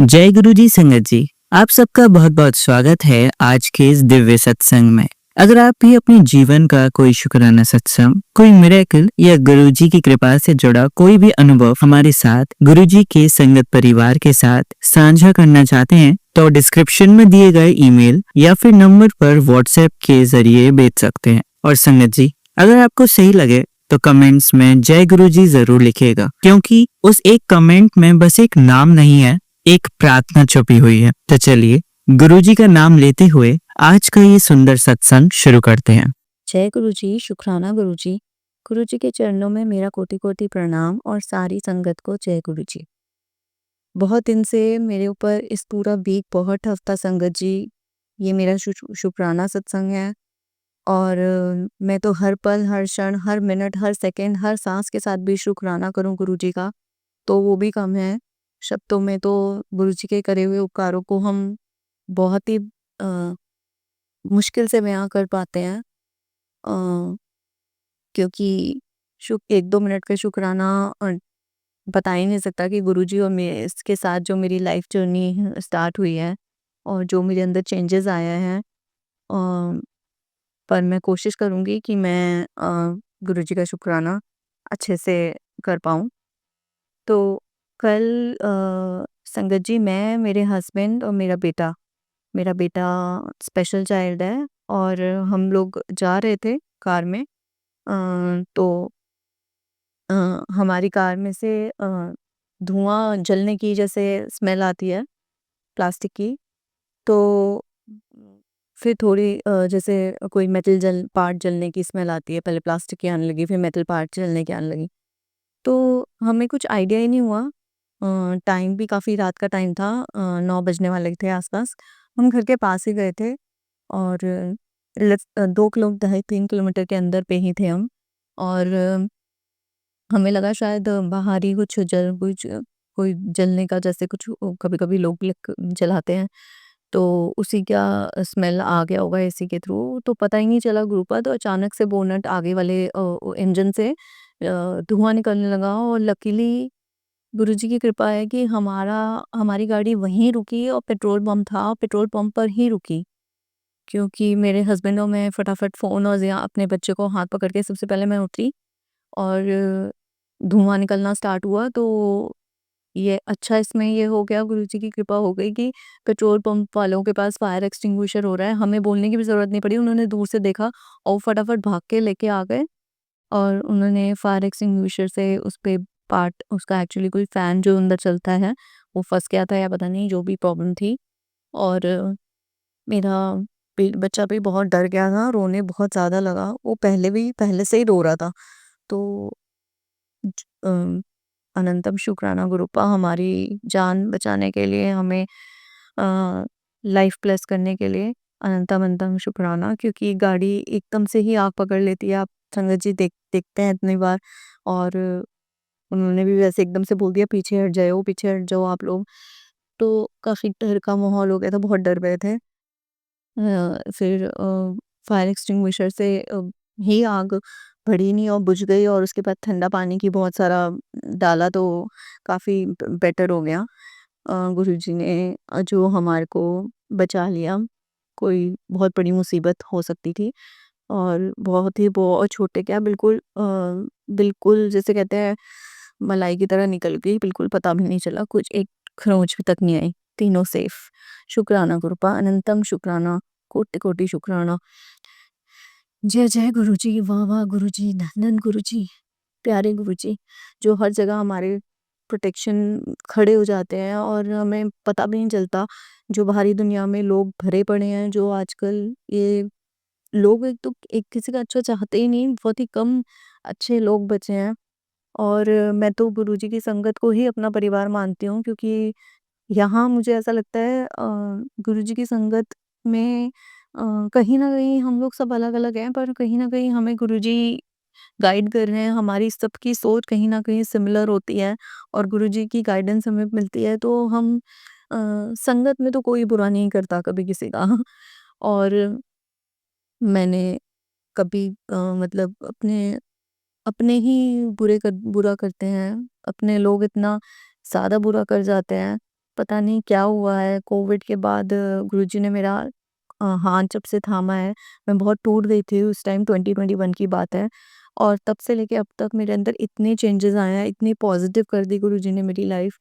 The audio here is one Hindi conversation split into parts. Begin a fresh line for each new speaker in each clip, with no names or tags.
जय गुरु जी संगत जी। आप सबका बहुत बहुत स्वागत है आज के इस दिव्य सत्संग में। अगर आप भी अपने जीवन का कोई शुक्राना सत्संग, कोई मिरेकल या गुरु जी की कृपा से जुड़ा कोई भी अनुभव हमारे साथ गुरु जी के संगत परिवार के साथ साझा करना चाहते हैं तो डिस्क्रिप्शन में दिए गए ईमेल या फिर नंबर पर व्हाट्सएप के जरिए भेज सकते हैं। और संगत जी, अगर आपको सही लगे तो कमेंट्स में जय गुरु जी जरूर लिखिएगा, क्योंकि उस एक कमेंट में बस एक नाम नहीं है, एक प्रार्थना छुपी हुई है। तो चलिए गुरुजी का नाम लेते हुए आज का ये सुंदर सत्संग शुरू करते हैं।
जय गुरु जी, शुक्राना गुरु जी। गुरु जी के चरणों में मेरा कोटि कोटि प्रणाम और सारी संगत को जय गुरु जी। बहुत दिन से मेरे ऊपर इस पूरा वीक बहुत टफ था संगत जी। ये मेरा शुक्राना सत्संग है और मैं तो हर पल, हर क्षण, हर मिनट, हर सेकंड, हर सांस के साथ भी शुक्राना करूं गुरु जी का, तो वो भी कम है। शब्दों में तो गुरु जी के करे हुए उपकारों को हम बहुत ही मुश्किल से बयां कर पाते हैं। अ, क्योंकि शुक 1-2 मिनट का शुक्राना बता ही नहीं सकता कि गुरुजी और मैं इसके साथ जो मेरी लाइफ जर्नी स्टार्ट हुई है और जो मेरे अंदर चेंजेस आया है। पर मैं कोशिश करूँगी कि मैं गुरुजी का शुक्राना अच्छे से कर पाऊँ। तो कल संगत जी, मैं, मेरे हस्बैंड और मेरा बेटा स्पेशल चाइल्ड है और हम लोग जा रहे थे कार में। तो अ, हमारी कार में से धुआँ जलने की जैसे स्मेल आती है प्लास्टिक की। तो फिर थोड़ी जैसे कोई मेटल जल पार्ट जलने की स्मेल आती है। पहले प्लास्टिक की आने लगी, फिर मेटल पार्ट जलने की आने लगी। तो हमें कुछ आइडिया ही नहीं हुआ। टाइम भी काफ़ी रात का टाइम था, 9 बजने वाले थे आस-पास। हम घर के पास ही गए थे और 2 किलो ढाई 3 किलोमीटर के अंदर पे ही थे हम। और हमें लगा शायद बाहर ही कुछ कोई जलने का, जैसे कुछ कभी-कभी लोग जलाते हैं, तो उसी का स्मेल आ गया होगा एसी के थ्रू। तो पता ही नहीं चला गुरुपा, तो अचानक से बोनट आगे वाले इंजन से धुआँ निकलने लगा और लकीली गुरुजी की कृपा है कि हमारी गाड़ी वहीं रुकी और पेट्रोल पंप था, और पेट्रोल पंप पर ही रुकी। क्योंकि मेरे हस्बैंड और मैं फटाफट फ़ोन और ज़िया अपने बच्चे को हाथ पकड़ के सबसे पहले मैं उतरी और धुआँ निकलना स्टार्ट हुआ। तो ये अच्छा इसमें ये हो गया, गुरुजी की कृपा हो गई कि पेट्रोल पंप वालों के पास फायर एक्सटिंग्विशर हो रहा है। हमें बोलने की भी ज़रूरत नहीं पड़ी, उन्होंने दूर से देखा और फटाफट भाग के लेके आ गए और उन्होंने फायर एक्सटिंग्विशर से उस पे पार्ट, उसका एक्चुअली कोई फ़ैन जो अंदर चलता है, वो फँस गया था या पता नहीं जो भी प्रॉब्लम थी। और मेरा बच्चा भी बहुत डर गया था, रोने बहुत ज़्यादा लगा। वो पहले से ही रो रहा था। तो ज अनंतम शुक्राना गुरुपा, हमारी जान बचाने के लिए, हमें लाइफ ब्लेस करने के लिए अनंतम अनंतम शुक्राना। क्योंकि गाड़ी एकदम से ही आग पकड़ लेती है। आप संगत जी देखते हैं इतनी बार। और उन्होंने भी वैसे एकदम से बोल दिया, पीछे हट जाओ आप लोग। तो काफ़ी डर का माहौल हो गया था, बहुत डर गए थे। फिर फायर एक्सटिंग्विशर से ही आग बढ़ी नहीं और बुझ गई, और उसके बाद ठंडा पानी की बहुत सारा डाला तो काफ़ी बेटर हो गया। गुरुजी ने जो हमारे को बचा लिया। कोई बहुत बड़ी मुसीबत हो सकती थी और बहुत छोटे क्या, बिल्कुल बिल्कुल जैसे कहते हैं मलाई की तरह निकल गई, बिल्कुल पता भी नहीं चला, कुछ एक खरोंच भी तक नहीं आई, तीनों सेफ। शुक्राना गुरुपा, अनंतम शुक्राना, कोटि कोटि शुक्राना। जय जय गुरुजी, वाह वाह गुरुजी, धन गुरुजी, प्यारे गुरुजी, जो हर जगह हमारे प्रोटेक्शन खड़े हो जाते हैं और हमें पता भी नहीं चलता। जो बाहरी दुनिया में लोग भरे पड़े हैं, जो आजकल ये लोग एक तो एक किसी का अच्छा चाहते ही नहीं, बहुत ही कम अच्छे लोग बचे हैं। और मैं तो गुरुजी की संगत को ही अपना परिवार मानती हूँ, क्योंकि यहाँ मुझे ऐसा लगता है गुरुजी की संगत में कहीं न कहीं हम लोग सब अलग-अलग हैं, पर कहीं न कहीं हमें गुरुजी गाइड कर रहे हैं, हमारी सबकी सोच कहीं न कहीं सिमिलर होती है और गुरुजी की गाइडेंस हमें मिलती है, तो हम संगत में तो कोई बुरा नहीं करता कभी किसी का। और मैंने कभी मतलब अपने अपने ही बुरा करते हैं, अपने लोग इतना ज़्यादा बुरा कर जाते हैं, पता नहीं क्या हुआ है, कोविड के बाद गुरुजी ने मेरा हाथ जब से थामा है, मैं बहुत टूट गई थी उस टाइम, 2021 की बात है। और तब से लेके अब तक मेरे अंदर इतने चेंजेस आए हैं, इतनी पॉजिटिव कर दी गुरुजी ने मेरी लाइफ,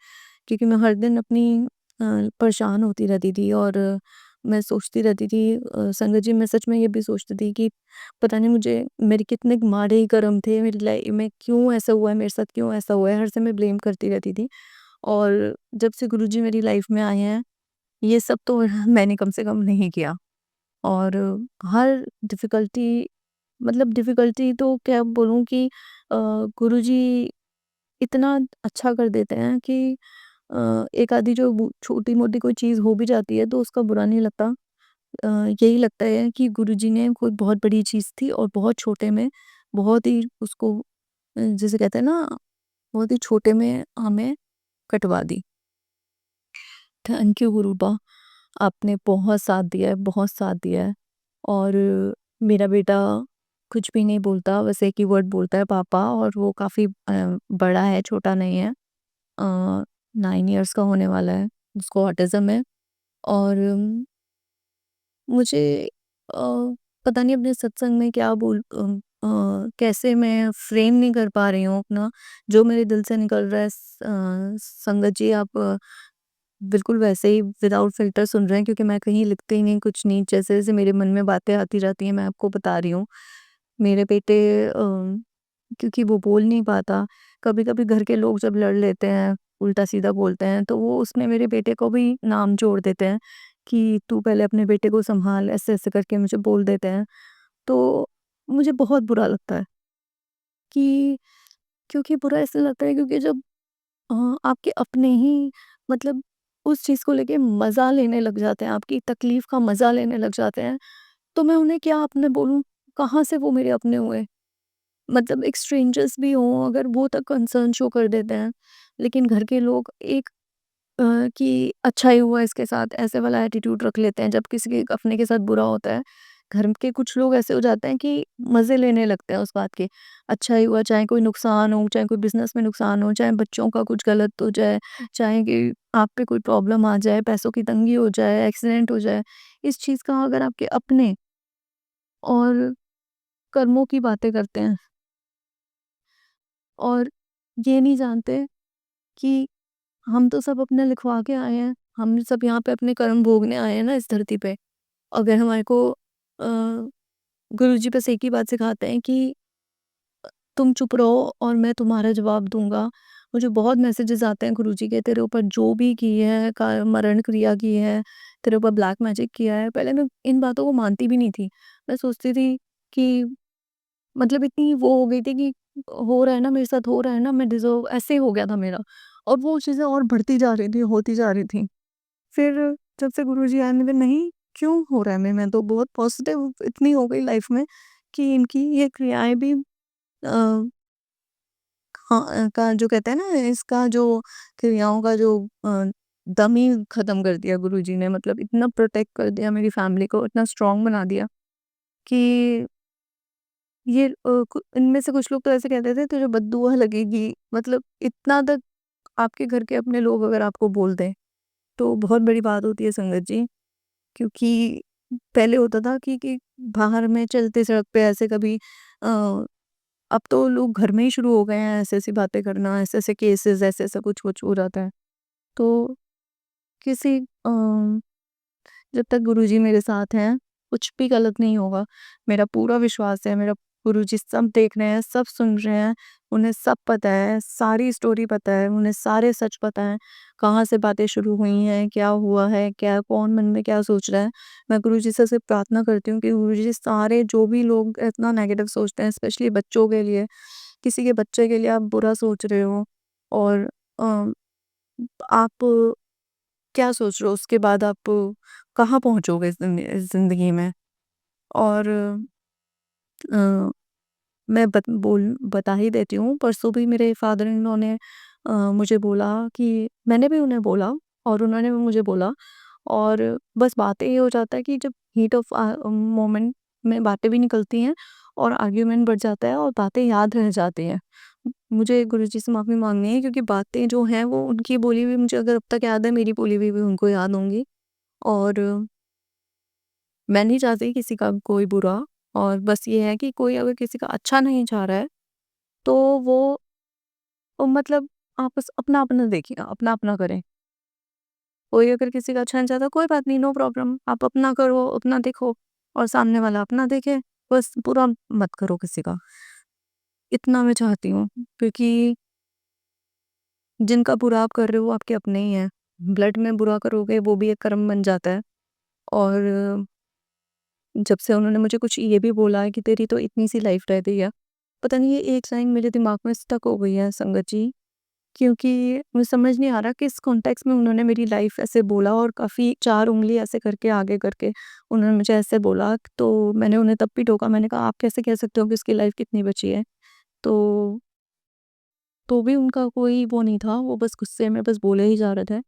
क्योंकि मैं हर दिन अपनी परेशान होती रहती थी और मैं सोचती रहती थी, संगत जी मैं सच में ये भी सोचती थी कि पता नहीं मुझे मेरे कितने माड़े ही कर्म थे मेरी लाइफ में, क्यों ऐसा हुआ है मेरे साथ, क्यों ऐसा हुआ है, हर समय ब्लेम करती रहती थी। और जब से गुरुजी मेरी लाइफ में आए हैं, ये सब तो मैंने कम से कम नहीं किया। और हर डिफ़िकल्टी, मतलब डिफ़िकल्टी तो क्या बोलूँ कि गुरुजी इतना अच्छा कर देते हैं कि एक आधी जो छोटी-मोटी कोई चीज़ हो भी जाती है तो उसका बुरा नहीं लगता। यही लगता है कि गुरुजी ने कोई बहुत बड़ी चीज़ थी और बहुत छोटे में बहुत ही उसको जिसे कहते हैं ना, बहुत ही छोटे में हमें कटवा दी। थैंक यू गुरुबा, आपने बहुत साथ दिया है, बहुत साथ दिया है। और मेरा बेटा कुछ भी नहीं बोलता, बस एक ही वर्ड बोलता है पापा, और वो काफ़ी बड़ा है, छोटा नहीं है। 9 इयर्स का होने वाला है, उसको ऑटिज़्म है। और मुझे पता नहीं अपने सत्संग में क्या कैसे मैं फ्रेम नहीं कर पा रही हूँ अपना, जो मेरे दिल से निकल रहा है। संगत जी आप बिल्कुल वैसे ही विदाउट फ़िल्टर सुन रहे हैं, क्योंकि मैं कहीं लिखती ही नहीं, कुछ नहीं, जैसे-जैसे मेरे मन में बातें आती रहती हैं, मैं आपको बता रही हूँ। मेरे बेटे क्योंकि वो बोल नहीं पाता, कभी-कभी घर के लोग जब लड़ लेते हैं, उल्टा-सीधा बोलते हैं, तो वो उसमें मेरे बेटे को भी नाम जोड़ देते हैं कि तू पहले अपने बेटे को सँभाल, ऐसे-ऐसे करके मुझे बोल देते हैं। तो मुझे बहुत बुरा लगता है कि, क्योंकि बुरा इसलिए लगता है क्योंकि जब आपके अपने ही, मतलब उस चीज़ को लेके मज़ा लेने लग जाते हैं, आपकी तकलीफ़ का मज़ा लेने लग जाते हैं, तो मैं उन्हें क्या अपने बोलूँ? कहाँ से वो मेरे अपने हुए? मतलब एक स्ट्रेंजर्स भी हों, अगर वो तक कंसर्न शो कर देते हैं, लेकिन घर के लोग एक कि अच्छा ही हुआ इसके साथ, ऐसे वाला एटीट्यूड रख लेते हैं जब किसी के अपने के साथ बुरा होता है। घर के कुछ लोग ऐसे हो जाते हैं कि मज़े लेने लगते हैं उस बात के। अच्छा ही हुआ, चाहे कोई नुकसान हो, चाहे कोई बिज़नेस में नुकसान हो, चाहे बच्चों का कुछ गलत हो जाए, चाहे कि आप पे कोई प्रॉब्लम आ जाए, पैसों की तंगी हो जाए, एक्सीडेंट हो जाए। इस चीज़ का अगर आपके अपने और कर्मों की बातें करते हैं और ये नहीं जानते कि हम तो सब अपना लिखवा के आए हैं। हम सब यहाँ पे अपने कर्म भोगने आए हैं ना इस धरती पे। अगर हमारे को गुरुजी बस एक ही बात सिखाते हैं कि तुम चुप रहो और मैं तुम्हारा जवाब दूँगा। मुझे बहुत मैसेजेस आते हैं गुरुजी के, तेरे ऊपर जो भी की है, का मरण क्रिया की है, तेरे ऊपर ब्लैक मैजिक किया है। पहले मैं इन बातों को मानती भी नहीं थी। मैं सोचती थी कि, मतलब इतनी वो हो गई थी कि हो रहा है ना मेरे साथ, हो रहा है ना, मैं डिज़र्व, ऐसे हो गया था मेरा। और वो चीज़ें और बढ़ती जा रही थी, होती जा रही थी। फिर जब से गुरुजी आए, मैंने नहीं, क्यों हो रहा है मैं तो बहुत पॉजिटिव इतनी हो गई लाइफ में कि इनकी ये क्रियाएँ भी हाँ, का जो कहते हैं ना, इसका जो क्रियाओं का जो दम ही खत्म कर दिया गुरुजी ने, मतलब इतना प्रोटेक्ट कर दिया मेरी फैमिली को, इतना स्ट्रॉन्ग बना दिया कि ये इनमें से कुछ लोग तो ऐसे कहते थे तुझे बददुआ लगेगी, मतलब इतना तक आपके घर के अपने लोग अगर आपको बोल दें तो बहुत बड़ी बात होती है संगत जी। क्योंकि पहले होता था कि बाहर में चलते सड़क पे ऐसे कभी अब तो लोग घर में ही शुरू हो गए हैं ऐसी-ऐसी बातें करना, ऐसे-ऐसे केसेस, ऐसा-ऐसा कुछ-कुछ हो जाता है। तो किसी जब तक गुरुजी मेरे साथ हैं, कुछ भी गलत नहीं होगा। मेरा पूरा विश्वास है, मेरा गुरुजी सब देख रहे हैं, सब सुन रहे हैं, उन्हें सब पता है, सारी स्टोरी पता है, उन्हें सारे सच पता हैं, कहाँ से बातें शुरू हुई हैं, क्या हुआ है, क्या कौन मन में क्या सोच रहा है। मैं गुरुजी से सिर्फ़ प्रार्थना करती हूँ कि गुरुजी सारे जो भी लोग इतना नेगेटिव सोचते हैं, स्पेशली बच्चों के लिए, किसी के बच्चे के लिए आप बुरा सोच रहे हो और अ, आप क्या सोच रहे हो उसके बाद आप कहाँ पहुँचोगे ज़िंदगी में। और अ, मैं बता ही देती हूँ, परसों भी मेरे फादर इन लॉ ने मुझे बोला कि मैंने भी उन्हें बोला और उन्होंने भी मुझे बोला, और बस बातें ये हो जाता है कि जब हीट ऑफ मोमेंट में बातें भी निकलती हैं और आर्ग्यूमेंट बढ़ जाता है और बातें याद रह जाती हैं। मुझे गुरुजी से माफ़ी माँगनी है, क्योंकि बातें जो हैं वो उनकी बोली हुई मुझे अगर अब तक याद है, मेरी बोली हुई भी उनको याद होंगी। और मैं नहीं चाहती किसी का कोई बुरा, और बस ये है कि कोई अगर किसी का अच्छा नहीं चाह रहा है, तो वो मतलब आप बस अपना-अपना देखिए, अपना-अपना करें। कोई अगर किसी का अच्छा नहीं चाहता, कोई बात नहीं, नो प्रॉब्लम, आप अपना करो, अपना देखो और सामने वाला अपना देखे। बस बुरा मत करो किसी का, इतना मैं चाहती हूँ। क्योंकि जिनका बुरा आप कर रहे हो वो आपके अपने ही हैं। ब्लड में बुरा करोगे वो भी एक कर्म बन जाता है। और जब से उन्होंने मुझे कुछ ये भी बोला है कि तेरी तो इतनी सी लाइफ रह गई है, पता नहीं ये एक लाइन मेरे दिमाग में स्टक हो गई है संगत जी। क्योंकि मुझे समझ नहीं आ रहा किस कॉन्टेक्स्ट में उन्होंने मेरी लाइफ ऐसे बोला, और काफ़ी 4 उँगली ऐसे करके आगे करके उन्होंने मुझे ऐसे बोला। तो मैंने उन्हें तब भी टोका, मैंने कहा आप कैसे कह सकते हो कि उसकी लाइफ कितनी बची है? तो भी उनका कोई वो नहीं था, वो बस गुस्से में बस बोले ही जा रहे थे।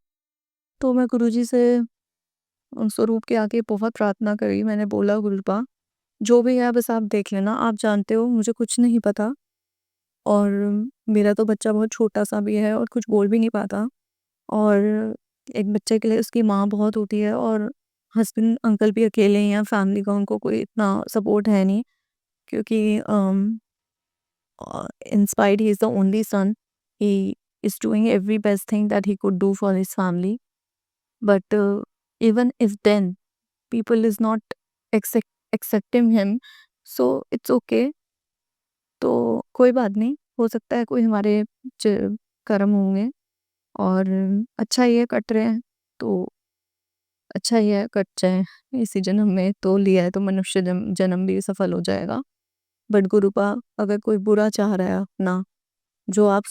तो मैं गुरुजी से स्वरूप के आगे बहुत प्रार्थना करी, मैंने बोला गुरुपा जो भी है बस आप देख लेना, आप जानते हो मुझे कुछ नहीं पता, और मेरा तो बच्चा बहुत छोटा-सा भी है और कुछ बोल भी नहीं पाता। और एक बच्चे के लिए उसकी माँ बहुत होती है, और हस्बैंड अंकल भी अकेले ही हैं, फैमिली का उनको कोई इतना सपोर्ट है नहीं। क्योंकि in spite he is the only son, he is doing every best thing that he could do for his family. But even if then people is not accepting him, so it's okay. तो कोई बात नहीं, हो सकता है कोई हमारे कर्म होंगे, और अच्छा ही है कट रहे हैं, तो अच्छा ही है कट जाए इसी जन्म में, तो लिया है तो मनुष्य जन्म भी सफल हो जाएगा। बट गुरुपा अगर कोई बुरा चाह रहा है अपना, जो आप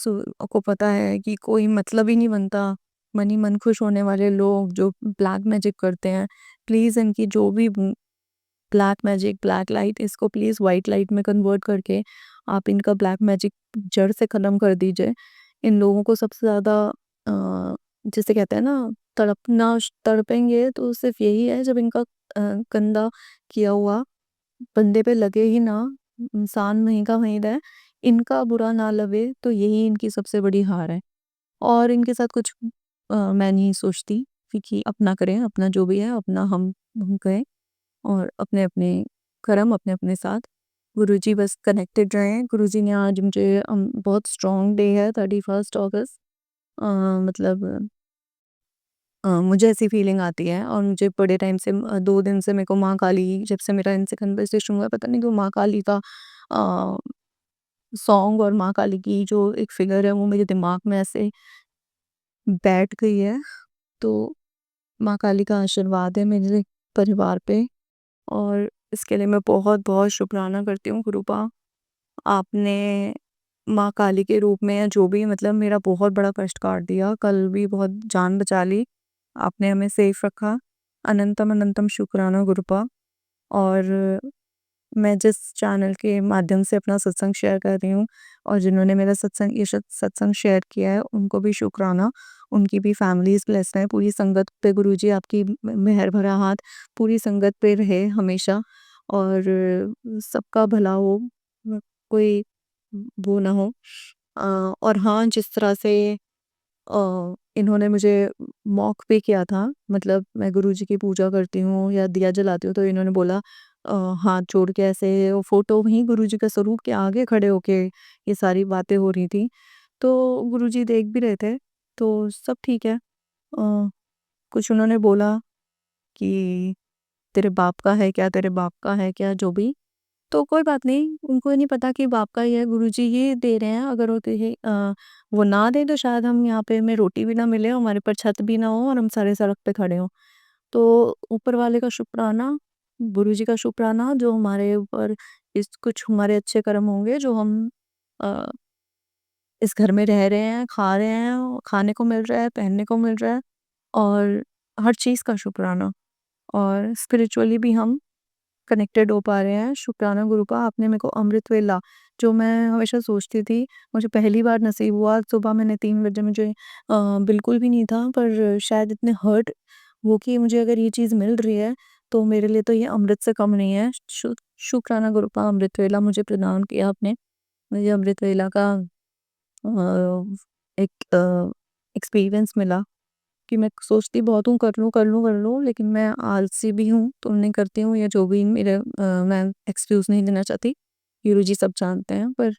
को पता है कि कोई मतलब ही नहीं बनता, मन ही मन खुश होने वाले लोग जो ब्लैक मैजिक करते हैं, प्लीज़ इनकी जो भी ब्लैक मैजिक, ब्लैक लाइट, इसको प्लीज़ व्हाइट लाइट में कन्वर्ट करके आप इनका ब्लैक मैजिक जड़ से ख़त्म कर दीजिए। इन लोगों को सबसे ज़्यादा जिसे कहते हैं ना तड़पेंगे तो सिर्फ़ यही है जब इनका गंदा किया हुआ बंदे पे लगे ही ना, इंसान वहीं का वहीं रहे, इनका बुरा ना लगे, तो यही इनकी सबसे बड़ी हार है। और इनके साथ कुछ मैं नहीं सोचती, क्योंकि अपना करें, अपना जो भी है अपना हम करें, और अपने-अपने कर्म अपने-अपने साथ। गुरुजी बस कनेक्टेड रहें। गुरुजी ने आज मुझे बहुत स्ट्रॉन्ग डे है 31st अगस्त, अ, मतलब मुझे ऐसी फीलिंग आती है, और मुझे बड़े टाइम से 2 दिन से मेरे को माँ काली, जब से मेरा इनसे कन्वर्सेशन हुआ, पता नहीं क्यों माँ काली का अ, सॉन्ग और माँ काली की जो एक फिगर है वो मेरे दिमाग में ऐसे बैठ गई है। तो माँ काली का आशीर्वाद है मेरे परिवार पे, और इसके लिए मैं बहुत-बहुत शुक्राना करती हूँ गुरुपा। आपने माँ काली के रूप में, या जो भी, मतलब मेरा बहुत बड़ा कष्ट काट दिया, कल भी बहुत जान बचा ली। आपने हमें सेफ रखा। अनंतम अनंतम शुक्राना गुरुपा। और मैं जिस चैनल के माध्यम से अपना सत्संग शेयर कर रही हूँ, और जिन्होंने मेरा सत्संग शेयर किया है, उनको भी शुक्राना। उनकी भी फैमिलीज़ ब्लेस्ड हैं। पूरी संगत पे गुरुजी आपकी मेहर भरा हाथ पूरी संगत पे रहे हमेशा, और सबका भला हो, कोई वो ना हो। और हाँ, जिस तरह से इन्होंने मुझे मॉक भी किया था, मतलब मैं गुरुजी की पूजा करती हूँ या दिया जलाती हूँ, तो इन्होंने बोला हाथ जोड़ के ऐसे, वो फ़ोटो वहीं गुरुजी के स्वरूप के आगे खड़े होके ये सारी बातें हो रही थी। तो गुरुजी देख भी रहे थे, तो सब ठीक है। कुछ उन्होंने बोला कि तेरे बाप का है क्या, तेरे बाप का है क्या, जो भी। तो कोई बात नहीं, उनको नहीं पता कि बाप का ही है, गुरुजी ही दे रहे हैं। अगर वो ना दें तो शायद हम यहाँ पे हमें रोटी भी ना मिले, हमारे पर छत भी ना हो, और हम सारे सड़क पे खड़े हों। तो ऊपर वाले का शुक्राना, गुरुजी का शुक्राना, जो हमारे ऊपर इस कुछ हमारे अच्छे कर्म होंगे, जो हम अ, इस घर में रह रहे हैं, खा रहे हैं, खाने को मिल रहा है, पहनने को मिल रहा है, और हर चीज़ का शुक्राना। और स्पिरिचुअली भी हम कनेक्टेड हो पा रहे हैं। शुक्राना गुरुपा, आपने मेरे को अमृत वेला, जो मैं हमेशा सोचती थी, मुझे पहली बार नसीब हुआ। सुबह मैंने 3 बजे, मुझे बिल्कुल भी नहीं था, पर शायद इतने हर्ट वो कि मुझे अगर ये चीज़ मिल रही है, तो मेरे लिए तो ये अमृत से कम नहीं है। शुक्राना गुरुपा, अमृत वेला मुझे प्रदान किया आपने। मुझे अमृत वेला का एक एक्सपीरियंस मिला कि मैं सोचती बहुत हूँ कर लूँ, लेकिन मैं आलसी भी हूँ, तो नहीं करती हूँ या जो भी मैं एक्सक्यूज़ नहीं देना चाहती, गुरुजी सब जानते हैं। पर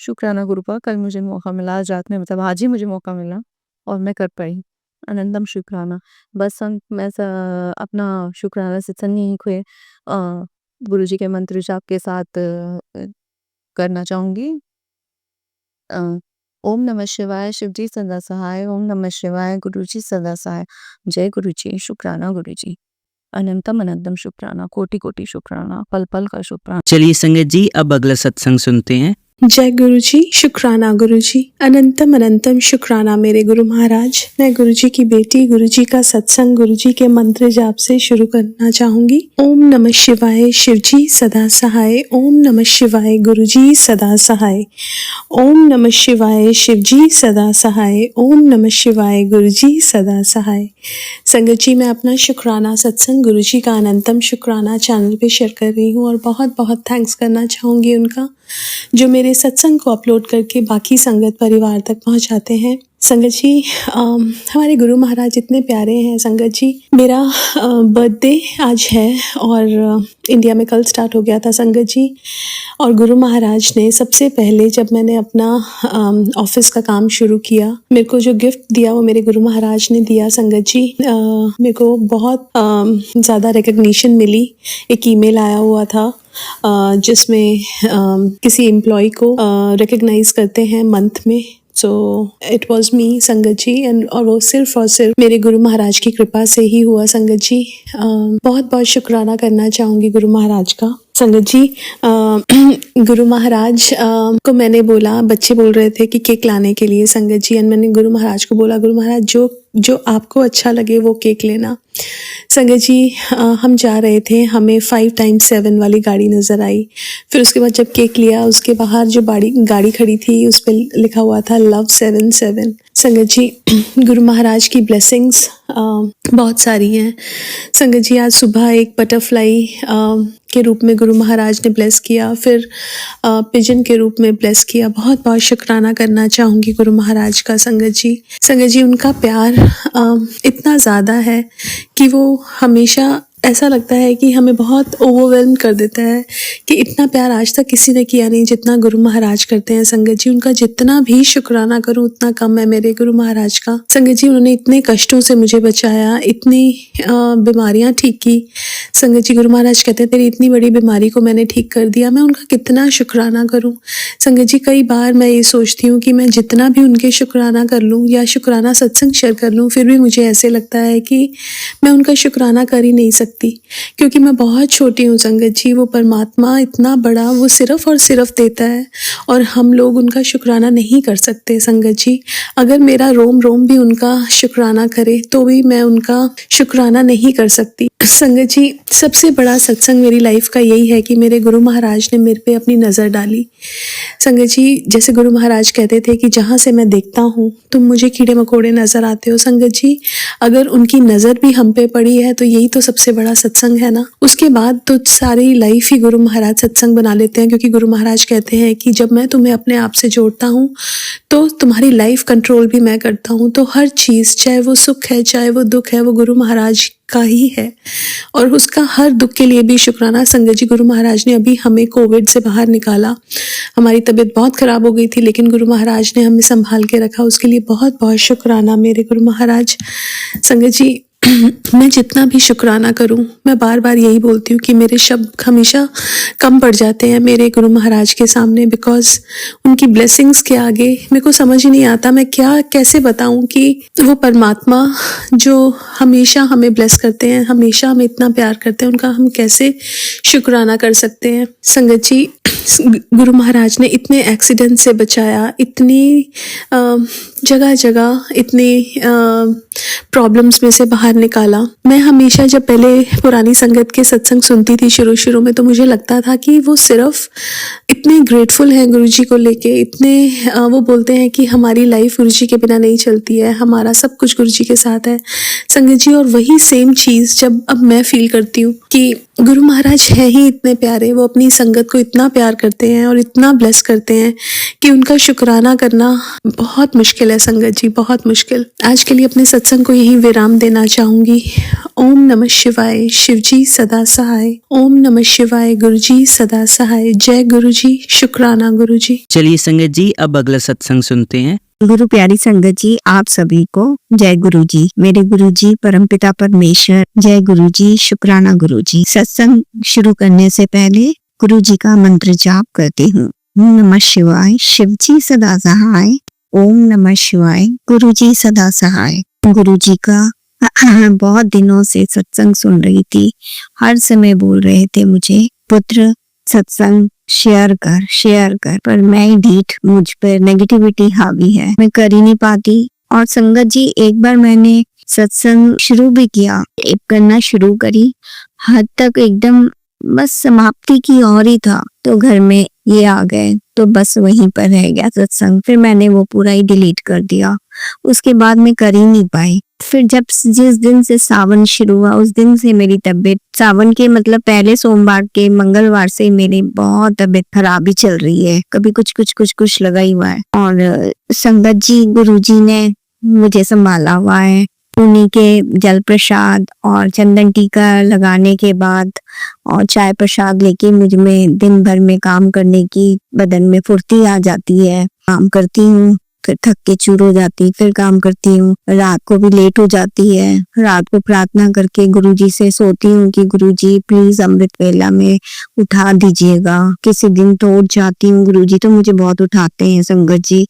शुक्राना गुरु का, कल मुझे मौका मिला, आज रात में मतलब आज ही मुझे मौका मिला और मैं कर पाई। अनंतम शुक्राना। बस अंत में अपना शुक्राना सत्संग यहीं पे गुरुजी के मंत्र जाप के साथ करना चाहूँगी। अ, ओम नमः शिवाय, शिवजी सदा सहाय, ओम नमः शिवाय, गुरुजी सदा सहाय। जय गुरुजी, शुक्राना गुरुजी। अनंतम अनंतम शुक्राना, कोटि-कोटि शुक्राना, पल-पल का शुक्राना।
चलिए संगत जी, अब अगला सत्संग सुनते हैं।
जय गुरुजी, शुक्राना गुरुजी, अनंतम अनंतम शुक्राना मेरे गुरु महाराज। मैं गुरुजी की बेटी, गुरुजी का सत्संग गुरुजी के मंत्र जाप से शुरू करना चाहूंगी। ओम नमः शिवाय, शिवजी सदा सहाय, ओम नमः शिवाय, गुरुजी सदा सहाय, ओम नमः शिवाय, शिवजी सदा सहाय, ओम नमः शिवाय, गुरुजी सदा सहाय। संगत जी, मैं अपना शुक्राना सत्संग गुरुजी का अनंतम शुक्राना चैनल पे शेयर कर रही हूँ और बहुत बहुत थैंक्स करना चाहूँगी उनका, जो मेरे सत्संग को अपलोड करके बाकी संगत परिवार तक पहुँचाते हैं। संगत जी, हमारे गुरु महाराज इतने प्यारे हैं। संगत जी, मेरा बर्थडे आज है और इंडिया में कल स्टार्ट हो गया था संगत जी। और गुरु महाराज ने सबसे पहले, जब मैंने अपना ऑफिस का काम शुरू किया, मेरे को जो गिफ्ट दिया वो मेरे गुरु महाराज ने दिया संगत जी। मेरे को बहुत ज़्यादा रिकग्निशन मिली। एक ईमेल आया हुआ था जिसमें किसी एम्प्लॉय को रिकग्नाइज करते हैं मंथ में। सो इट वॉज मी संगत जी, एंड और वो सिर्फ और सिर्फ मेरे गुरु महाराज की कृपा से ही हुआ संगत जी। बहुत बहुत शुक्राना करना चाहूँगी गुरु महाराज का। संगत जी, गुरु महाराज को मैंने बोला, बच्चे बोल रहे थे कि केक लाने के लिए संगत जी, एंड मैंने गुरु महाराज को बोला, गुरु महाराज जो आपको अच्छा लगे वो केक लेना। संगत जी, हम जा रहे थे, हमें 5x7 वाली गाड़ी नज़र आई। फिर उसके बाद जब केक लिया, उसके बाहर जो गाड़ी खड़ी थी उस पर लिखा हुआ था लव 77। संगत जी, गुरु महाराज की ब्लेसिंग्स बहुत सारी हैं। संगत जी, आज सुबह एक बटरफ्लाई के रूप में गुरु महाराज ने ब्लेस किया, फिर पिजन के रूप में ब्लेस किया। बहुत बहुत शुक्राना करना चाहूँगी गुरु महाराज का संगत जी। संगत जी, उनका प्यार इतना ज़्यादा है कि वो हमेशा ऐसा लगता है कि हमें बहुत ओवरवेल्म कर देता है कि इतना प्यार आज तक किसी ने किया नहीं जितना गुरु महाराज करते हैं संगत जी। उनका जितना भी शुक्राना करूं उतना कम है मेरे गुरु महाराज का। संगत जी, उन्होंने इतने कष्टों से मुझे बचाया, इतनी बीमारियां ठीक की। संगत जी, गुरु महाराज कहते हैं तेरी इतनी बड़ी बीमारी को मैंने ठीक कर दिया। मैं उनका कितना शुक्राना करूं संगत जी। कई बार मैं ये सोचती हूँ कि मैं जितना भी उनके शुक्राना कर लूँ या शुक्राना सत्संग शेयर कर लूँ, फिर भी मुझे ऐसे लगता है कि मैं उनका शुक्राना कर ही नहीं सकती, क्योंकि मैं बहुत छोटी हूँ संगत जी। वो परमात्मा इतना बड़ा, वो सिर्फ और सिर्फ देता है और हम लोग उनका शुक्राना नहीं कर सकते संगत जी। अगर मेरा रोम रोम भी उनका शुक्राना करे तो भी मैं उनका शुक्राना नहीं कर सकती संगत जी। सबसे बड़ा सत्संग मेरी लाइफ का यही है कि मेरे गुरु महाराज ने मेरे पे अपनी नज़र डाली संगत जी। जैसे गुरु महाराज कहते थे कि जहाँ से मैं देखता हूँ तुम मुझे कीड़े मकोड़े नज़र आते हो संगत जी। अगर उनकी नज़र भी हम पे पड़ी है तो यही तो सबसे बड़ा सत्संग है ना। उसके बाद तो सारी लाइफ ही गुरु महाराज सत्संग बना लेते हैं, क्योंकि गुरु महाराज कहते हैं कि जब मैं तुम्हें अपने आप से जोड़ता हूँ तो तुम्हारी लाइफ कंट्रोल भी मैं करता हूँ। तो हर चीज़, चाहे वो सुख है चाहे वो दुख है, वो गुरु महाराज का ही है और उसका हर दुख के लिए भी शुक्राना संगत जी। गुरु महाराज ने अभी हमें कोविड से बाहर निकाला। हमारी तबीयत बहुत ख़राब हो गई थी, लेकिन गुरु महाराज ने हमें संभाल के रखा, उसके लिए बहुत बहुत शुक्राना मेरे गुरु महाराज। संगत जी, मैं जितना भी शुक्राना करूं, मैं बार बार यही बोलती हूँ कि मेरे शब्द हमेशा कम पड़ जाते हैं मेरे गुरु महाराज के सामने, बिकॉज उनकी ब्लेसिंग्स के आगे मेरे को समझ ही नहीं आता मैं क्या कैसे बताऊं कि वो परमात्मा जो हमेशा हमें ब्लेस करते हैं, हमेशा हमें इतना प्यार करते हैं, उनका हम कैसे शुक्राना कर सकते हैं संगत जी। गुरु महाराज ने इतने एक्सीडेंट से बचाया, इतनी जगह जगह इतनी प्रॉब्लम्स में से बाहर निकाला। मैं हमेशा जब पहले पुरानी संगत के सत्संग सुनती थी शुरू में, तो मुझे लगता था कि वो सिर्फ इतने ग्रेटफुल हैं गुरुजी को लेके, इतने वो बोलते हैं कि हमारी लाइफ गुरुजी के बिना नहीं चलती है, हमारा सब कुछ गुरुजी के साथ है संगत जी। और वही सेम चीज़ जब अब मैं फील करती हूँ कि गुरु महाराज है ही इतने प्यारे, वो अपनी संगत को इतना प्यार करते हैं और इतना ब्लेस करते हैं कि उनका शुक्राना करना बहुत मुश्किल है संगत जी, बहुत मुश्किल। आज के लिए अपने सत्संग को यहीं विराम देना चाहूंगी। ओम नमः शिवाय, शिव जी सदा सहाय। ओम नमः शिवाय, गुरु जी सदा सहाय। जय गुरु जी, शुक्राना गुरु जी।
चलिए संगत जी, अब अगला सत्संग सुनते हैं।
गुरु प्यारी संगत जी, आप सभी को जय गुरु जी। मेरे गुरु जी परमपिता परमेश्वर, जय गुरु जी, शुक्राना गुरु जी। सत्संग शुरू करने से पहले गुरु जी का मंत्र जाप करती हूँ। ओम नमः शिवाय, शिव जी सदा सहाय। ओम नमः शिवाय, गुरु जी सदा सहाय। गुरु जी का बहुत दिनों से सत्संग सुन रही थी, हर समय बोल रहे थे मुझे, पुत्र सत्संग शेयर कर, पर मैं ढीठ, मुझ पर नेगेटिविटी हावी है, मैं कर ही नहीं पाती। और संगत जी, एक बार मैंने सत्संग शुरू भी किया, एक करना शुरू करी, हद तक एकदम बस समाप्ति की ओर ही था, तो घर में ये आ गए, तो बस वहीं पर रह गया सत्संग। फिर मैंने वो पूरा ही डिलीट कर दिया, उसके बाद मैं कर ही नहीं पाई। फिर जिस दिन से सावन शुरू हुआ, उस दिन से मेरी तबीयत, सावन के मतलब पहले सोमवार के मंगलवार से मेरी बहुत तबीयत खराब ही चल रही है, कभी कुछ लगा ही हुआ है। और संगत जी, गुरुजी ने मुझे संभाला हुआ है, उन्हीं के जल प्रसाद और चंदन टीका लगाने के बाद और चाय प्रसाद लेके मुझ में दिन भर में काम करने की, बदन में फुर्ती आ जाती है। काम करती हूँ, फिर थक के चूर हो जाती, फिर काम करती हूँ, रात को भी लेट हो जाती है। रात को प्रार्थना करके गुरुजी से सोती हूँ कि गुरुजी प्लीज अमृत वेला में उठा दीजिएगा। किसी दिन तो उठ जाती हूँ, गुरुजी तो मुझे बहुत उठाते हैं संगत जी,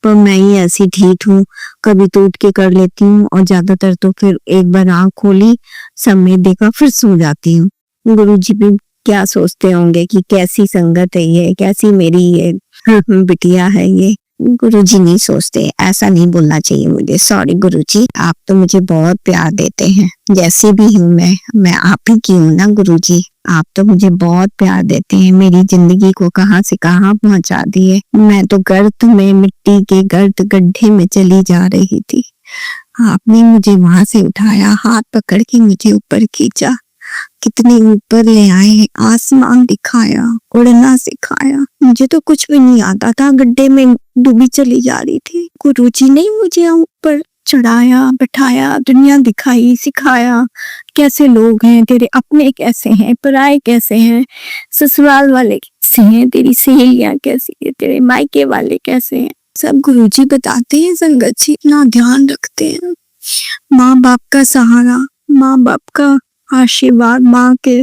पर मैं ही ऐसी ढीठ हूँ, कभी तो उठ के कर लेती हूँ और ज्यादातर तो फिर एक बार आँख खोली, समय देखा, फिर सो जाती हूँ। गुरुजी भी क्या सोचते होंगे कि कैसी संगत है ये, कैसी मेरी ये बिटिया है ये। गुरुजी नहीं सोचते, ऐसा नहीं बोलना चाहिए मुझे, सॉरी गुरुजी, आप तो मुझे बहुत प्यार देते हैं, जैसी भी हूँ मैं आप ही की हूँ ना गुरुजी, आप तो मुझे बहुत प्यार देते हैं। मेरी जिंदगी को कहाँ से कहाँ पहुंचा दिए। मैं तो गर्त में, मिट्टी के गर्त गड्ढे में चली जा रही थी, आपने मुझे वहां से उठाया, हाथ पकड़ के मुझे ऊपर खींचा, कितने ऊपर ले आए, आसमान दिखाया, उड़ना सिखाया। मुझे तो कुछ भी नहीं आता था, गड्ढे में डूबी चली जा रही थी। गुरुजी ने मुझे ऊपर चढ़ाया, बैठाया, दुनिया दिखाई, सिखाया, कैसे लोग हैं तेरे, अपने कैसे हैं, पराए कैसे हैं, ससुराल वाले कैसे हैं, तेरी सहेलियां कैसी है, तेरे मायके वाले कैसे हैं, सब गुरुजी बताते हैं। संगत जी इतना ध्यान रखते हैं। माँ बाप का सहारा, माँ बाप का आशीर्वाद, माँ के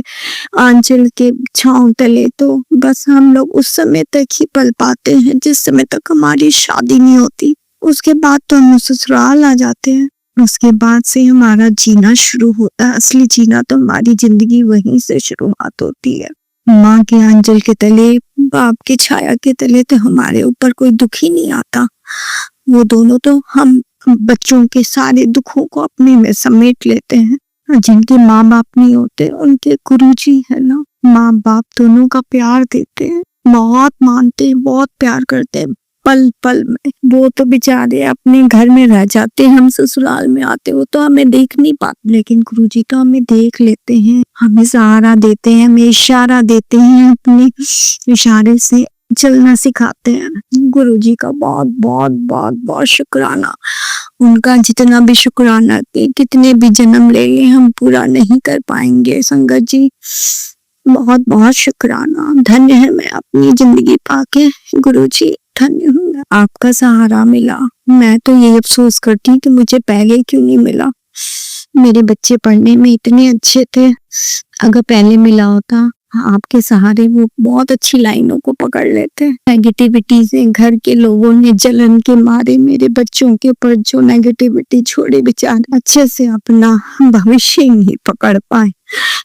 आंचल के छांव तले तो बस हम लोग उस समय तक ही पल पाते हैं जिस समय तक हमारी शादी नहीं होती। उसके बाद तो हम ससुराल आ जाते हैं, उसके बाद से हमारा जीना शुरू होता है। असली जीना तो हमारी जिंदगी वहीं से शुरुआत होती है। माँ के आंचल के तले, बाप की छाया के तले तो हमारे ऊपर कोई दुख ही नहीं आता। वो दोनों तो हम बच्चों के सारे दुखों को अपने में समेट लेते हैं। जिनके माँ बाप नहीं होते उनके गुरुजी है ना, माँ बाप दोनों का प्यार देते हैं, बहुत मानते हैं, बहुत प्यार करते हैं पल पल में। वो तो बेचारे अपने घर में रह जाते हैं, हम ससुराल में आते, वो तो हमें देख नहीं पाते, लेकिन गुरुजी तो हमें देख लेते हैं, हमें सहारा देते हैं, हमें इशारा देते हैं, अपने इशारे से चलना सिखाते हैं। गुरुजी का बहुत बहुत बहुत बहुत शुक्राना। उनका जितना भी शुक्राना कितने भी जन्म ले ले हम पूरा नहीं कर पाएंगे। संगत जी बहुत बहुत शुक्राना। धन्य है मैं अपनी जिंदगी पाके, गुरुजी धन्य हूँ। आपका सहारा मिला। मैं तो ये अफसोस करती हूँ कि मुझे पहले क्यों नहीं मिला। मेरे बच्चे पढ़ने में इतने अच्छे थे, अगर पहले मिला होता आपके सहारे वो बहुत अच्छी लाइनों को पकड़ लेते। नेगेटिविटी से घर के लोगों ने जलन के मारे मेरे बच्चों के ऊपर जो नेगेटिविटी छोड़े, बेचारे अच्छे से अपना भविष्य ही नहीं पकड़ पाए,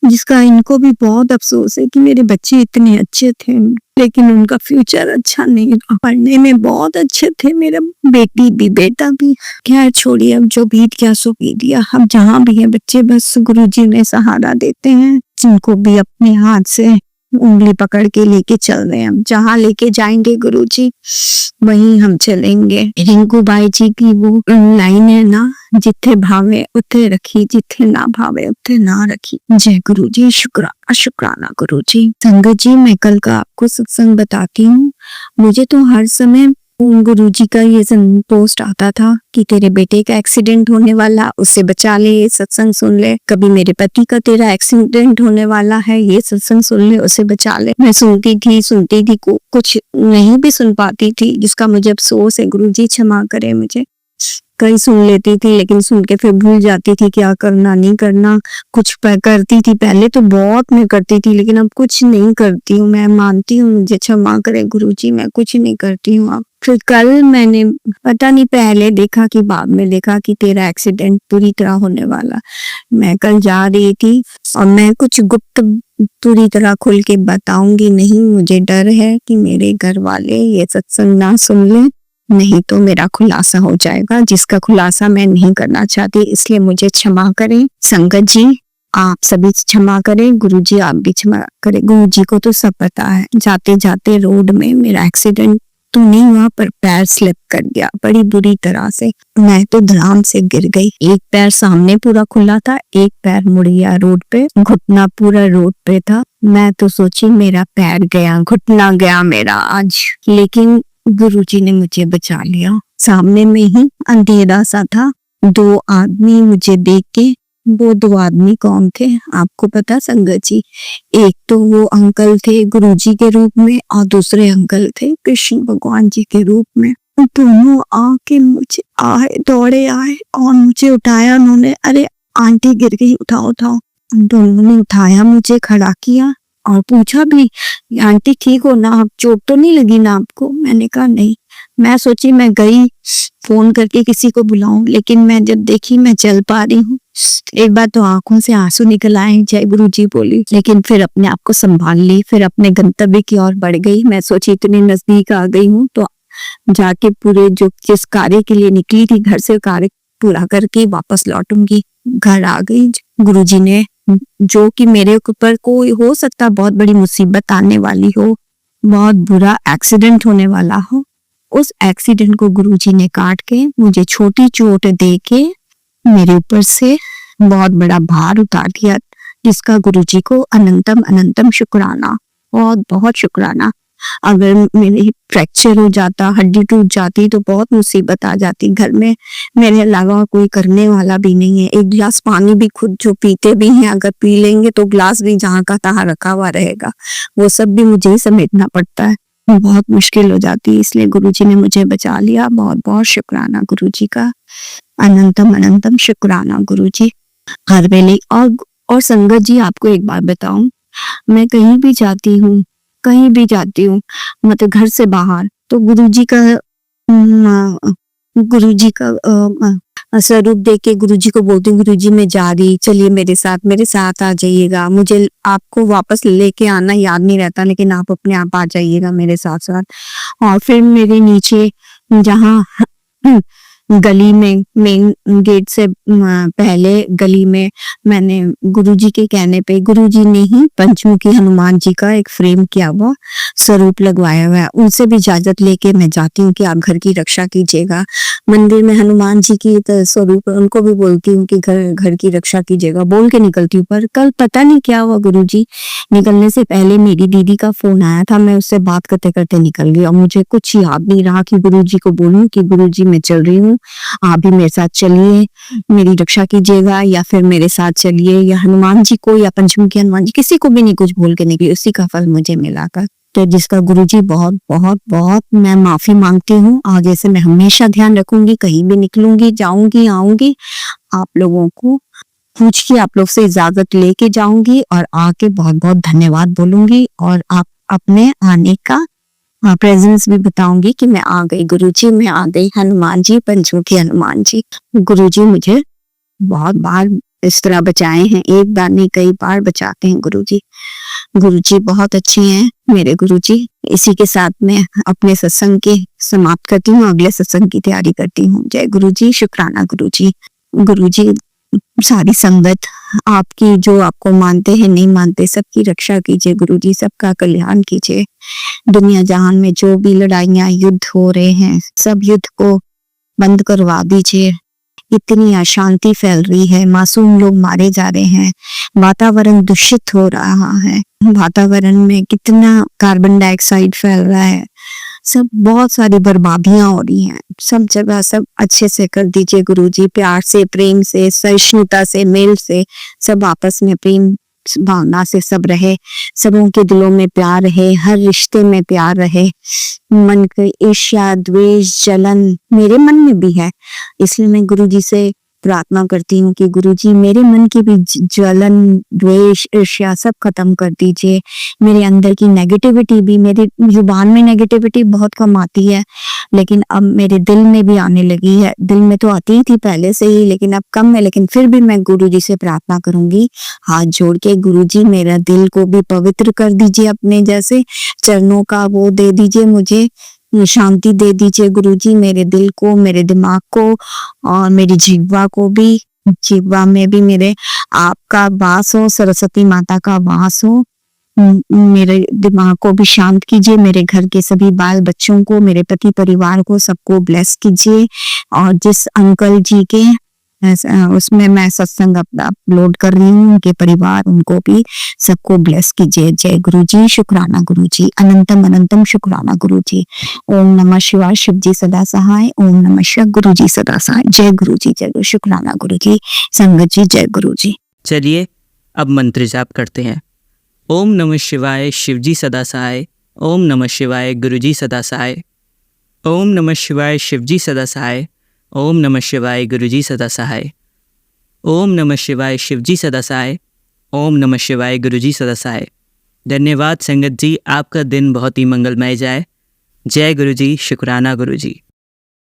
जिसका इनको भी बहुत अफसोस है कि मेरे बच्चे इतने अच्छे थे लेकिन उनका फ्यूचर अच्छा नहीं रहा। पढ़ने में बहुत अच्छे थे, मेरा बेटी भी बेटा भी। खैर छोड़िए, अब जो बीत गया सो बीत गया। अब जहाँ भी है बच्चे बस गुरुजी ने सहारा देते हैं, जिनको भी अपने हाथ से उंगली पकड़ के लेके चल रहे हैं। हम जहाँ लेके जाएंगे गुरुजी वहीं हम चलेंगे। रिंकू बाई जी की वो लाइन है ना, जिथे भावे उथे रखी, जिथे ना भावे उथे ना रखी। जय गुरुजी, शुक्राना शुक्राना गुरुजी। संगत जी, मैं कल का आपको सत्संग बताती हूँ। मुझे तो हर समय गुरुजी का ये पोस्ट आता था कि तेरे बेटे का एक्सीडेंट होने वाला, उसे बचा ले, ये सत्संग सुन ले। कभी मेरे पति का तेरा एक्सीडेंट होने वाला है, ये सत्संग सुन ले, उसे बचा ले। मैं सुनती थी, कुछ नहीं भी सुन पाती थी, जिसका मुझे अफसोस है। गुरुजी क्षमा करे मुझे। कई सुन लेती थी लेकिन सुन के फिर भूल जाती थी क्या करना नहीं करना। कुछ करती थी, पहले तो बहुत मैं करती थी, लेकिन अब कुछ नहीं करती हूँ। मैं मानती हूँ, मुझे क्षमा करे गुरुजी, मैं कुछ नहीं करती हूँ अब। फिर कल मैंने पता नहीं पहले देखा कि बाद में देखा कि तेरा एक्सीडेंट पूरी तरह होने वाला। मैं कल जा रही थी और मैं कुछ गुप्त पूरी तरह खुल के बताऊंगी नहीं। मुझे डर है कि मेरे घर वाले ये सत्संग ना सुन ले, नहीं तो मेरा खुलासा हो जाएगा, जिसका खुलासा मैं नहीं करना चाहती। इसलिए मुझे क्षमा करें। संगत जी, आप सभी क्षमा करें। गुरुजी आप भी क्षमा करें। गुरुजी को तो सब पता है। जाते जाते रोड में मेरा एक्सीडेंट तो नहीं हुआ, पर पैर स्लिप कर गया बड़ी बुरी तरह से। मैं तो धड़ाम से गिर गई। एक पैर सामने पूरा खुला था, एक पैर मुड़ गया रोड पे, घुटना पूरा रोड पे था। मैं तो सोची मेरा पैर गया, घुटना गया मेरा आज। लेकिन गुरुजी ने मुझे बचा लिया। सामने में ही अंधेरा सा था। 2 आदमी मुझे देख के, वो 2 आदमी कौन थे आपको पता संगत जी? एक तो वो अंकल थे गुरुजी के रूप में और दूसरे अंकल थे कृष्ण भगवान जी के रूप में। दोनों आके मुझे दौड़े आए और मुझे उठाया उन्होंने। अरे आंटी गिर गई, उठाओ उठाओ। दोनों ने उठाया, मुझे खड़ा किया और पूछा भी, आंटी ठीक हो ना, आप चोट तो नहीं लगी ना आपको? मैंने कहा नहीं। मैं सोची मैं गई फोन करके किसी को बुलाऊं, लेकिन मैं जब देखी मैं चल पा रही हूँ, एक बार तो आंखों से आंसू निकल आए। जय गुरुजी बोली, लेकिन फिर अपने आप को संभाल ली, फिर अपने गंतव्य की ओर बढ़ गई। मैं सोची इतनी नजदीक आ गई हूँ तो जाके पूरे जिस कार्य के लिए निकली थी घर से, कार्य पूरा करके वापस लौटूंगी। घर आ गई। गुरुजी ने, जो कि मेरे ऊपर कोई हो सकता बहुत बड़ी मुसीबत आने वाली हो, बहुत बुरा एक्सीडेंट होने वाला हो, उस एक्सीडेंट को गुरुजी ने काट के मुझे छोटी चोट दे के मेरे ऊपर से बहुत बड़ा भार उतार दिया, जिसका गुरुजी को अनंतम अनंतम शुक्राना, बहुत बहुत शुक्राना। अगर मेरे फ्रैक्चर हो जाता, हड्डी टूट जाती तो बहुत मुसीबत आ जाती। घर में मेरे अलावा कोई करने वाला भी नहीं है। एक गिलास पानी भी खुद जो पीते भी हैं, अगर पी लेंगे तो गिलास भी जहाँ का तहाँ रखा हुआ रहेगा, वो सब भी मुझे ही समेटना पड़ता है। बहुत मुश्किल हो जाती है। इसलिए गुरुजी ने मुझे बचा लिया। बहुत बहुत शुक्राना गुरुजी का, अनंतम अनंतम शुक्राना गुरुजी हर वेले। और संगत जी, आपको एक बात बताऊं, मैं कहीं भी जाती हूँ मतलब घर से बाहर, तो गुरुजी का स्वरूप देख के गुरुजी को बोलती हूँ, गुरुजी मैं जा रही, चलिए मेरे साथ आ जाइएगा। मुझे आपको वापस लेके आना याद नहीं रहता, लेकिन आप अपने आप आ जाइएगा मेरे साथ साथ। और फिर मेरे नीचे जहाँ गली में, मेन गेट से पहले गली में, मैंने गुरुजी के कहने पे, गुरुजी ने ही पंचमुखी हनुमान जी का एक फ्रेम किया हुआ स्वरूप लगवाया हुआ है। उनसे भी इजाजत लेके मैं जाती हूँ कि आप घर की रक्षा कीजिएगा। मंदिर में हनुमान जी की स्वरूप, उनको भी बोलती हूँ कि घर की रक्षा कीजिएगा, बोल के निकलती हूँ। पर कल पता नहीं क्या हुआ, गुरुजी निकलने से पहले मेरी दीदी का फोन आया था, मैं उससे बात करते करते निकल गई और मुझे कुछ याद नहीं रहा कि गुरुजी को बोलूं कि गुरुजी मैं चल रही हूँ, आप भी मेरे साथ चलिए, मेरी रक्षा कीजिएगा, या फिर मेरे साथ चलिए, या हनुमान जी को, या पंचमुखी हनुमान जी, किसी को भी नहीं कुछ बोल के निकली। उसी का फल मुझे मिला था। तो जिसका गुरुजी बहुत बहुत बहुत मैं माफी मांगती हूँ। आगे से मैं हमेशा ध्यान रखूंगी, कहीं भी निकलूंगी, जाऊंगी, आऊंगी, आप लोगों को पूछ के आप लोग से इजाजत लेके जाऊंगी और आके बहुत बहुत धन्यवाद बोलूंगी, और आप अपने आने का प्रेजेंस भी बताऊंगी कि मैं आ गई गुरुजी, मैं आ गई हनुमान जी, पंचमुखी हनुमान जी। गुरुजी मुझे बहुत बार इस तरह बचाए हैं, एक बार नहीं कई बार बचाते हैं गुरुजी। गुरुजी बहुत अच्छे हैं मेरे गुरुजी। इसी के साथ मैं अपने सत्संग के समाप्त करती हूँ, अगले सत्संग की तैयारी करती हूँ। जय गुरुजी, शुक्राना गुरुजी। गुरुजी
सारी संगत आपकी, जो आपको मानते हैं नहीं मानते, सबकी रक्षा कीजिए गुरुजी, सबका कल्याण कीजिए। दुनिया जहान में जो भी लड़ाइयाँ युद्ध हो रहे हैं, सब युद्ध को बंद करवा दीजिए। इतनी अशांति फैल रही है, मासूम लोग मारे जा रहे हैं, वातावरण दूषित हो रहा है, वातावरण में कितना कार्बन डाइऑक्साइड फैल रहा है, सब बहुत सारी बर्बादियां हो रही हैं। सब जगह सब अच्छे से कर दीजिए गुरुजी, प्यार से, प्रेम से, सहिष्णुता से, मेल से, सब आपस में प्रेम भावना से सब रहे, सबों के दिलों में प्यार रहे, हर रिश्ते में प्यार रहे। मन के ईर्ष्या, द्वेष, जलन मेरे मन में भी है, इसलिए मैं गुरुजी से प्रार्थना करती हूँ कि गुरुजी मेरे मन की भी जलन, द्वेष, ईर्ष्या सब खत्म कर दीजिए। मेरे अंदर की नेगेटिविटी भी, मेरी जुबान में नेगेटिविटी बहुत कम आती है, लेकिन अब मेरे दिल में भी आने लगी है। दिल में तो आती ही थी पहले से ही, लेकिन अब कम है। लेकिन फिर भी मैं गुरुजी से प्रार्थना करूंगी हाथ जोड़ के, गुरुजी मेरा दिल को भी पवित्र कर दीजिए, अपने जैसे चरणों का वो दे दीजिए, मुझे शांति दे दीजिए गुरुजी, मेरे दिल को, मेरे दिमाग को और मेरी जीवा को भी। जीवा में भी मेरे आपका वास हो, सरस्वती माता का वास हो। मेरे दिमाग को भी शांत कीजिए, मेरे घर के सभी बाल बच्चों को, मेरे पति परिवार को, सबको ब्लेस कीजिए। और जिस अंकल जी के उसमें मैं सत्संग अपलोड कर रही हूँ, उनके परिवार, उनको भी सबको ब्लेस कीजिए। जय गुरुजी, शुक्राना गुरुजी, अनंतम अनंतम शुक्राना गुरुजी। ओम नमः शिवाय, शिव जी सदा सहाय। ओम नमः शिवाय, गुरुजी सदा सहाय। जय गुरुजी, जय गुरु, शुक्राना गुरुजी, संगत जी जय गुरुजी।
चलिए अब मंत्र जाप करते हैं। ओम नमः शिवाय, शिवजी सदा सहाय। ओम नमः शिवाय, गुरुजी सदा सहाय। ओम नमः शिवाय, शिवजी सदा सहाय। ओम नमः शिवाय, गुरुजी सदा सहाय। ओम नमः शिवाय, शिवजी सदा सहाय। ओम नमः शिवाय, गुरुजी सदा सहाय। धन्यवाद संगत जी, आपका दिन बहुत ही मंगलमय जाए। जय गुरुजी, शुक्राना गुरुजी।